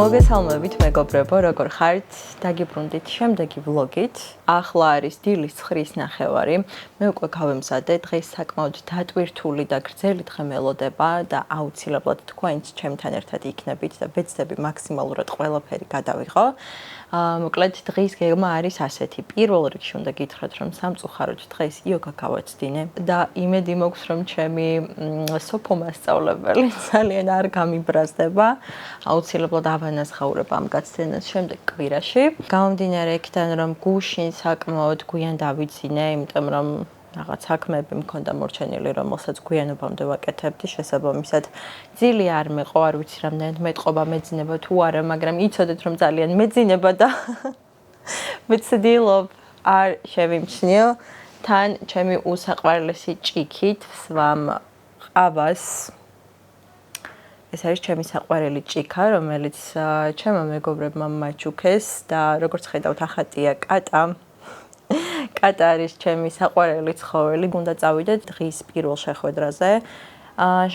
მოგესალმებით მეგობრებო, როგორ ხართ? დაგიბრუნდით შემდეგი ვლოგით. ახლა არის დილის 9-ის ნახევარი. მე უკვე გავემზადე, დღეს საკმაოდ დატვირთული და გრძელი დღე მელოდება და აუცილებლად თქვენც ჩემთან ერთად იქნებით და ვეცდები მაქსიმალურად ყველაფერი გადავიღო. მოკლედ დღის გეგმა არის ასეთი. პირველ რიგში უნდა გითხრათ, რომ სამწუხაროდ დღეს იოგა გავაცდინე და იმედი მაქვს, რომ ჩემი სოფო მასწავლებელი ძალიან არ გამიბრაზდება. აუცილებლად ავანაზღაურებ ამ გაცდენას შემდეგ კვირაში. გამომდინარე იქიდან, რომ გუშინ საკმაოდ გვიან დავიძინე, იმიტომ რომ რაღაც საქმეები მქონდა მორჩენილი, რომელსაც გვიანობამდე ვაკეთებდი, შესაბამისად ძილი არ მეყო, არ ვიცი რამდენად მეტყობა მეძინება თუ არა, მაგრამ იცოდეთ რომ ძალიან მეძინება და ვცდილობ არ შევიმჩნიო. თან ჩემი უსაყვარლესი ჭიქით ვსვამ ყავას. ეს არის ჩემი საყვარელი ჭიქა, რომელიც ჩემმა მეგობრებმა მაჩუქეს და როგორც ხედავთ ახატია კატა. კატა არის ჩემი საყვარელი ცხოველი, უნდა წავიდეთ დღის პირველ შეხვედრაზე.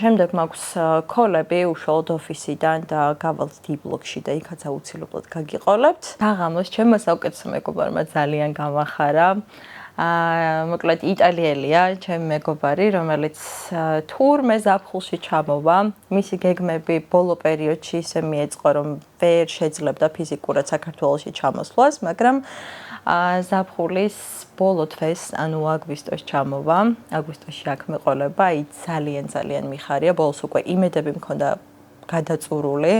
შემდეგ მაქვს კოლები უშუალოდ ოფისიდან და გავალთ D-Block-ში და იქაც აუცილებლად გაგიყოლებთ. საღამოს ჩემმა საუკეთესო მეგობარმა ძალიან გამახარა. მოკლედ იტალიელია, ჩემი მეგობარი, რომელიც თურმე ზაფხულში ჩამოვა. მისი გეგმები ბოლო პერიოდში ისე მიეწყო, რომ ვერ შეძლებდა ფიზიკურად საქართველოში ჩამოსვლას, მაგრამ ზაფხულის ბოლო თვეს, ანუ აგვისტოში ჩამოვა. აგვისტოში აქ მეყოლება, ძალიან მიხარია. ბოლოს უკვე იმედები მქონდა გადაწურული.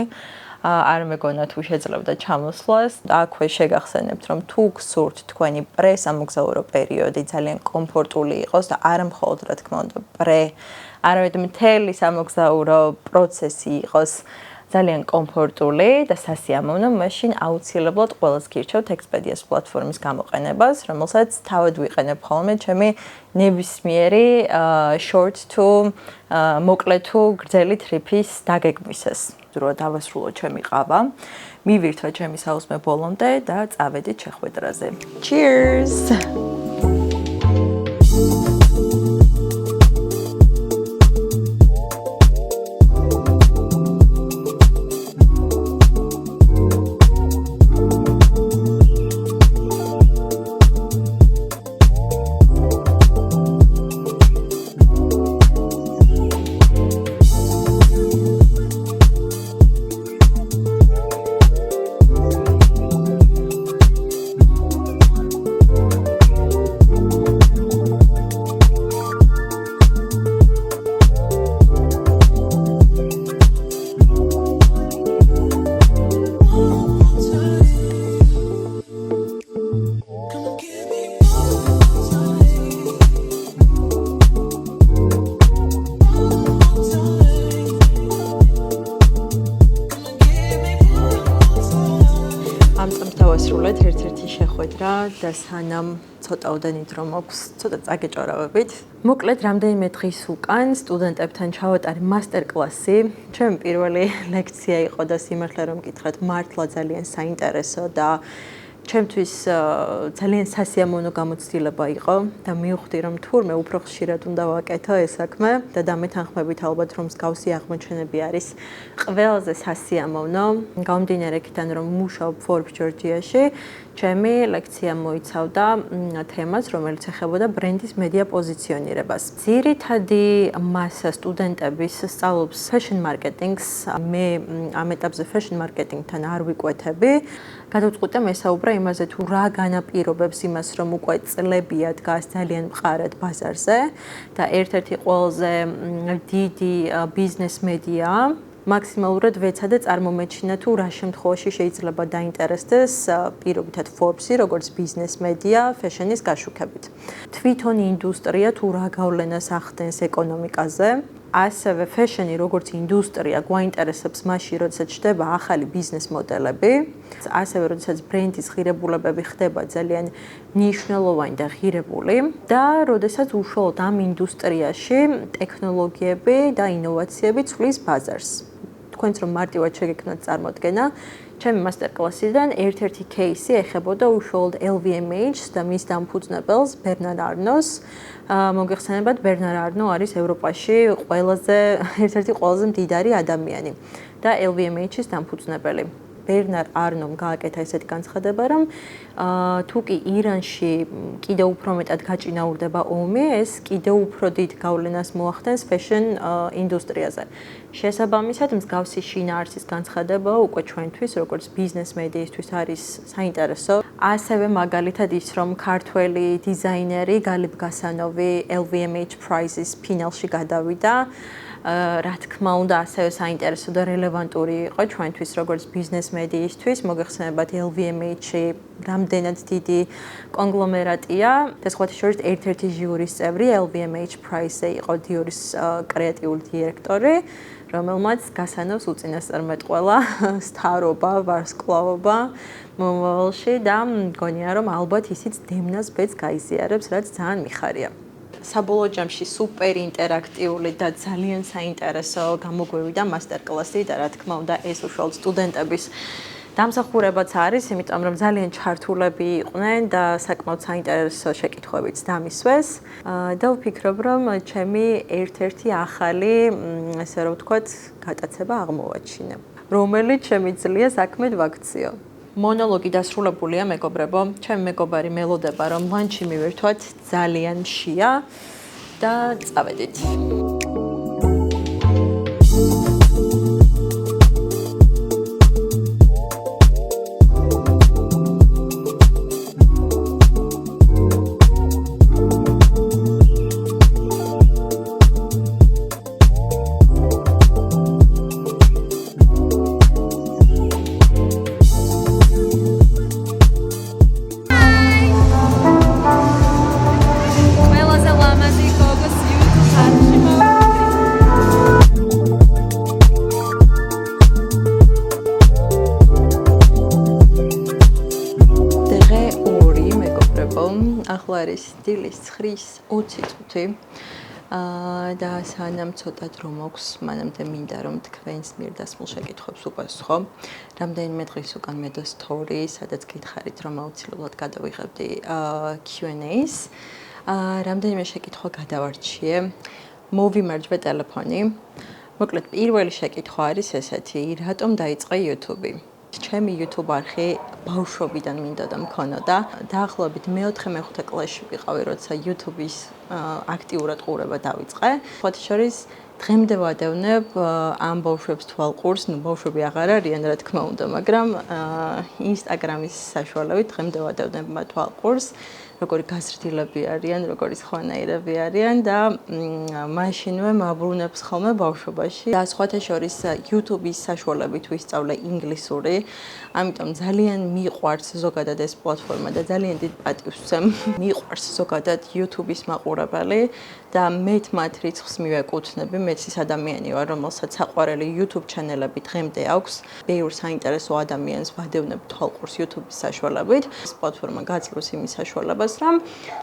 არ მეგონა თუ შეძლებდა ჩამოსვლას. აქვე შეგახსენებთ, რომ თუ გსურთ თქვენი პრესამოგზაურო პერიოდი ძალიან კომფორტული იყოს და არა მხოლოდ რა თქმა უნდა არამედ მთელი სამოგზაურო პროცესი იყოს ძალიან კომფორტული და სასიამოვნო, მაშინ აუცილებლად ყველას გირჩევთ Expedia-s პლატფორმის გამოყენებას, რომელსაც თავად ვიყენებ ხოლმე ჩემი ნებისმიერი short თუ მოკლე თუ გრძელი ტრიპის დაგეგმვისას. რომ დავასრულო ჩემი ყავა, მივირთვა ჩემი საუზმე ბოლომდე და წავედით შეხვედრაზე. Cheers! ერთ-ერთი შეხვედრა და სანამ ცოტაოდენი დრო მაქვს, ცოტა წაგეჭორავებით. მოკლედ რამდენიმე დღის უკან სტუდენტებთან ჩავატარე მასტერკლასი. ჩემი პირველი ლექცია იყო და სიმართლე რომ გითხრათ, მართლა ძალიან საინტერესო და ჩემთვის ძალიან სასიამოვნო გამოცდილება იყო და მივხვდი რომ თურმე უფრო ხშირად უნდა ვაკეთო ეს საქმე და დამეთანხმებით ალბათ რომ მსგავსი აღმოჩენები არის ყველაზე სასიამოვნო. გამომდინარე იქიდან რომ მუშაობ Forbes Georgia-ში, ჩემი ლექცია მოიცავდა თემას, რომელიც ეხებოდა ბრენდის მედია პოზიციონირებას. ძირითადი მასა სტუდენტების სწავლობს fashion marketing-ს. მე ამ ეტაპზე fashion marketing-თან არ ვიკვეთები. გადავწყვიტე მესაუბრა იმაზე თუ რა განაპირობებს იმას, რომ უკვე წლებია დგას ძალიან მყარად ბაზარზე და ერთ-ერთი ყველაზე დიდი ბიზნეს მედია მაქსიმალურად ვეცადე წარმომეჩინა თუ რა შემთხვევაში შეიძლება დაინტერესდეს პირობითად Forbes-ი, როგორც ბიზნეს მედია ფეშენის გაშუქებით. თვითონ ინდუსტრია თუ რა გავლენას ახდენს ეკონომიკაზე, ასევე ფეშენი როგორც ინდუსტრია გვაინტერესებს მაშინ, როდესაც ჩდება ახალი ბიზნეს მოდელები, ასევე როდესაც ბრენდის ღირებულებები ხდება ძალიან მნიშვნელოვანი და ღირებული და როდესაც უშუალოდ ამ ინდუსტრიაში ტექნოლოგიები და ინოვაციები ცვლის ბაზარს. თქვენც რომ მარტივად შეგექმნათ წარმოდგენა, ჩემი მასტერკლასიდან ერთ-ერთი кейსი ეხებოდა უშუალოდ LVMH-ს და მის დამფუძნებელს ბერნარ არნოს. მოგეხსენებათ, ბერნარ არნო არის ევროპაში ერთ-ერთი ყველაზე მდიდარი ადამიანი და LVMH-ის დამფუძნებელი. ბერნარ არნომ გააკეთა ესეთი განცხადება, რომ თუ კი ირანში კიდევ უფრო მეტად გაჭიანურდება ომი, ეს კიდევ უფრო დიდ გავლენას მოახდენს fashion ინდუსტრიაზე. შესაბამისად, მსგავსი შინაარსის განცხადება უკვე ჩვენთვის, როგორც ბიზნეს მედიისთვის არის საინტერესო. ასევე მაგალითად ის, რომ ქართველი დიზაინერი გალიბ გასანოვი LVMH Prizes ფინალში გადავიდა. რა თქმა უნდა, ასევე საინტერესო და რელევანტური იყო ჩვენთვის, როგორც ბიზნეს მედიისთვის. მოგეხსენებათ, LVMH-ი რამდენად დიდი კონგლომერატია და სხვათა შორის ერთ-ერთი ჟიურის წევრი LVMH Prize-ზე იყო დიორის კრეატიული დირექტორი, რომელმაც გასანოვს უწინასწარმეტყველა სტარობა, ვარსკვლავობა მომავალში და მგონია, რომ ალბათ ისიც დემნას ბედს გაიზიარებს, რაც ძალიან მიხარია. საბოლოო ჯამში სუპერ ინტერაქტიული და ძალიან საინტერესო გამოგვივიდა მასტერკლასი და რა თქმა უნდა ეს უშუალოდ სტუდენტების დამსახურებაც არის, იმიტომ რომ ძალიან ჩართულები იყვნენ და საკმაოდ საინტერესო შეკითხვებიც დამისვეს და ვფიქრობ, რომ ჩემი ერთ-ერთი ახალი, ესე რომ ვთქვათ, გატაცება აღმოვაჩინე, რომელიც შემიძლია საქმედ ვაქციო. მონოლოგი დასრულებულია, მეგობრებო. ჩემი მეგობარი მელოდება, რომ ლანჩი მივერთვათ, ძალიან მშია და წავედით. ახლა არის დილის 9:20 წუთი და სანამ ცოტა დრო მოქვს, მანამდე მინდა რომ თქვენს მიერ დასმულ შეკითხვებს უპასუხო. რამდენიმე დღის უკან მე და story, სადაც გითხარით, რომ აუცილებლად გადავიღებდი Q&A-ს. რამდენიმე შეკითხვა გადავარჩიე. მოვიმარჯვე ტელეფონი. მოკლედ, პირველი შეკითხვა არის ესეთი: რატომ დაიწყე YouTube-ი? ჩემი YouTube არხი ბავშვობიდან მინდოდა მქონოდა. დაახლოებით მე-4-მე-5 კლასში ვიყავი, როცა YouTube-ის აქტიურად ყურება დავიწყე. სხვათა შორის დღემდე ვადევნებ ამ ბავშვებს თვალყურს, ნუ ბავშვები აღარ არიან, რა თქმა უნდა, მაგრამ Instagram-ის საშუალებით დღემდე ვადევნებ მათ თვალყურს. როგორი გაზრდილები არიან, როგორი სხვანაირები არიან და მაშინვე მაბრუნებს ხოლმე ბავშვობაში. და სხვათა შორის YouTube-ის საშუალებით ვისწავლე ინგლისური, ამიტომ ძალიან მიყვარს ზოგადად ეს პლატფორმა და ძალიან დიდ პატივს ვცემ. მიყვარს ზოგადად YouTube-ის მაყურებელი და მეც მათ რიცხვს მივეკუთვნები, მეც ის ადამიანი ვარ, რომელსაც საყვარელი YouTube ჩანელები დღემდე აქვს. ბევრ საინტერესო ადამიანს ვადევნებ თვალყურს YouTube-ის საშუალებით. ეს პლატფორმა გაძლევს იმის საშუალებას, რომ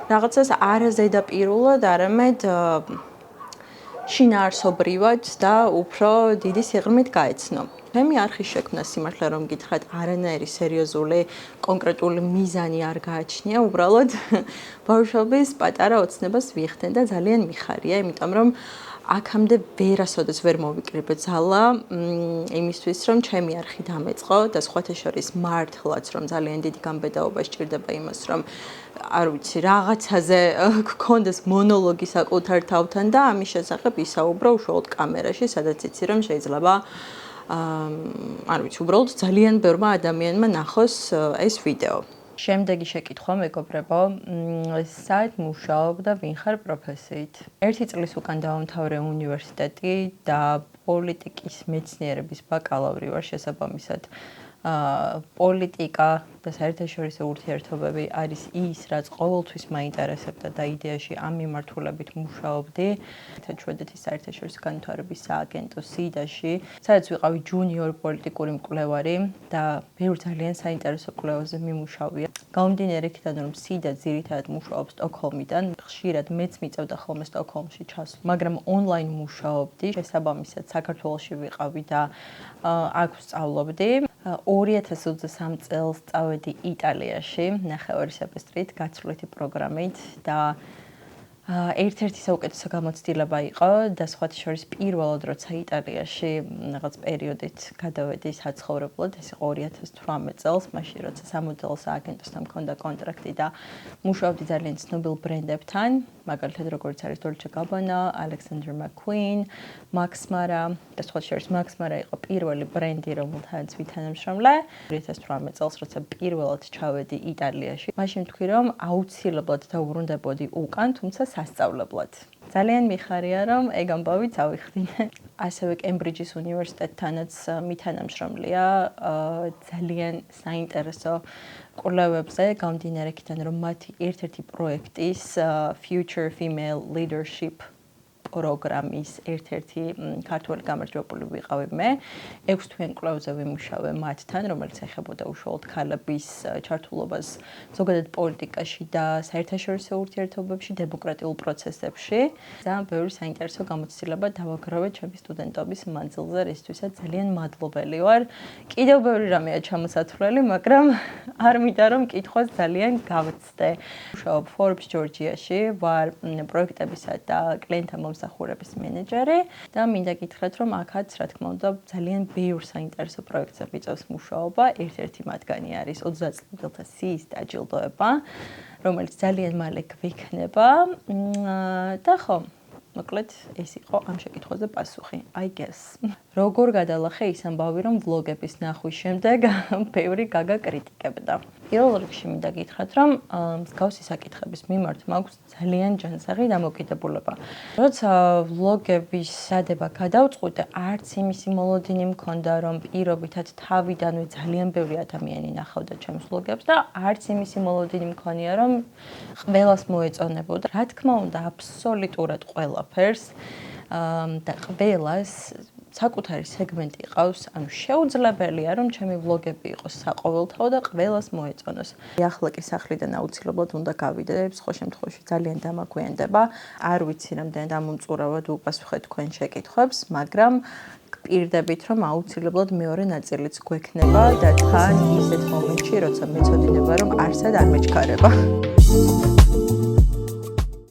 რაღაცას არაზედაპირულად, არამედ შინაარსობრივად და უფრო დიდი სიღრმით გაეცნო. ჩემი არხის შექმნა სიმართლე რომ გითხრათ, არანაირი სერიოზული კონკრეტული მიზანი არ გააჩნია, უბრალოდ ბავშვობის პატარა ოცნებას ვიხდენ და ძალიან მიხარია, იმიტომ რომ აქამდე ვერასოდეს ვერ მოვიკრიბე ძალა იმისთვის, რომ ჩემი არხი დამეწყო და სხვათა შორის მართლაც, რომ ძალიან დიდი გამბედაობა სჭირდება იმას, რომ არ ვიცი, რაღაცაზე გქონდეს მონოლოგი საკუთარ თავთან და ამის შესახებ ისაუბრო უშუალოდ კამერაში, სადაც იცი, რომ შეიძლება არ ვიცი, უბრალოდ ძალიან ბევრმა ადამიანმა ნახოს ეს ვიდეო. შემდეგი შეკითხვა, მეგობრებო, სად მუშაობ და ვინ ხარ პროფესიით? 1 წლის უკან დავამთავრე უნივერსიტეტი და პოლიტიკის მეცნიერების ბაკალავრი ვარ შესაბამისად. პოლიტიკა და საერთაშორისო ურთიერთობები არის ის, რაც ყოველთვის მაინტერესებდა და იდეაში ამ მიმართულებით მუშაობდი. შვედეთის საერთაშორისო განვითარების სააგენტო SIDA-ში, სადაც ვიყავი ჯუნიორ პოლიტიკური მკვლევარი და ბევრ ძალიან საინტერესო კვლევაზე მიმუშავია. გამომდინარე იქიდან, რომ SIDA ძირითადად მუშაობს სტოკჰოლმიდან, ხშირად მეც მიწევდა ხოლმე სტოკჰოლმში ჩასვლა, მაგრამ ონლაინ მუშაობდი, შესაბამისად საქართველოში ვიყავი და აქ ვსწავლობდი. 2023 წელს წავედი იტალიაში, ნახევარი სემესტრით, გაცვლითი პროგრამით და ერთ-ერთი საუკეთესო გამოცდილება იყო და სხვათა შორის პირველად როცა იტალიაში რაღაც პერიოდით გადავედი საცხოვრებლად, ეს იყო 2018 წელს, მაშინ როცა სამოდელო სააგენტოსთან მქონდა კონტრაქტი და მუშაობდი ძალიან ცნობილ ბრენდებთან, მაგალითად როგორც არის Dolce & Gabbana, Alexander McQueen, Max Mara და სხვათა შორის Max Mara იყო პირველი ბრენდი, რომელთანაც ვითანამშრომლე 2018 წელს, როცა პირველად ჩავედი იტალიაში. მაშინ ვთქვი, რომ აუცილებლად დავბრუნდებოდი უკან, თუმცა სასწავლებლად. ძალიან მიხარია, რომ ეგ ამბავი წავიხდინე. ასევე კემბრიჯის უნივერსიტეტთანაც მითანამშრომლია ძალიან საინტერესო კვლევებზე, გამომდინარე იქიდან, რომ მათი ერთ-ერთი პროექტის Future Female Leadership პროგრამის ერთ-ერთი ქართველი გამარჯვებული ვიყავი მე. 6 თვიან კვლევაზე ვიმუშავე მათთან, რომელიც ეხებოდა უშუალოდ ქალების ჩართულობას ზოგადად პოლიტიკაში და საერთაშორისო ურთიერთობებში, დემოკრატიულ პროცესებში. ძალიან ბევრი საინტერესო გამოცდილება დავაგროვე ჩემი სტუდენტობის მანძილზე, რისთვისაც ძალიან მადლობელი ვარ. კიდევ ბევრი რამეა ჩამოსათვლელი, მაგრამ არ მინდა რომ კითხვას ძალიან გავცდე. ვმუშაობ Forbes Georgia-ში, ვარ პროექტებისა და კლიენტთა მომსახურების მენეჯერი და მინდა გითხრათ, რომ აქაც, რა თქმა უნდა, ძალიან ბევრ საინტერესო პროექტზე მიწევს მუშაობა. ერთ-ერთი მათგანი არის 30 წლით სიის დაჯილდოება, რომელიც ძალიან მალე გვექნება და ხო, მოკლედ ეს იყო ამ შეკითხვაზე პასუხი, I guess. როგორ გადალახე ის ამბავი, რომ ვლოგების ნახვის შემდეგ ბევრი გაგა კრიტიკებდა. პირველ რიგში მინდა გითხრათ, რომ მსგავსი საკითხების მიმართ მაქვს ძალიან ჯანსაღი დამოკიდებულება. როცა ვლოგების დადება გადავწყვიტე, არც იმისი მოლოდინი მქონდა, რომ პირობითად თავიდანვე ძალიან ბევრი ადამიანი ნახავდა ჩემს ვლოგებს და არც იმისი მოლოდინი მქონია, რომ ყველას მოეწონებოდა. რა თქმა უნდა, აბსოლუტურად ყველაფერს და ყველას საკუთარი სეგმენტი ყავს, ანუ შეუძლებელია, რომ ჩემი ვლოგები იყოს საყოველთაო და ყველას მოეწონოს. ახლა კი სახლიდან აუცილებლად უნდა გავიდე, სხვა შემთხვევაში ძალიან დამაგვიანდება. არ ვიცი, რამდენად ამომწურავად უპასუხე თქვენ შეკითხვებს, მაგრამ გპირდებით, რომ აუცილებლად მეორე ნაწილიც გვექნება და თან ისეთ მომენტში, როცა მეცოდინება, რომ არსად არ მეჩქარება.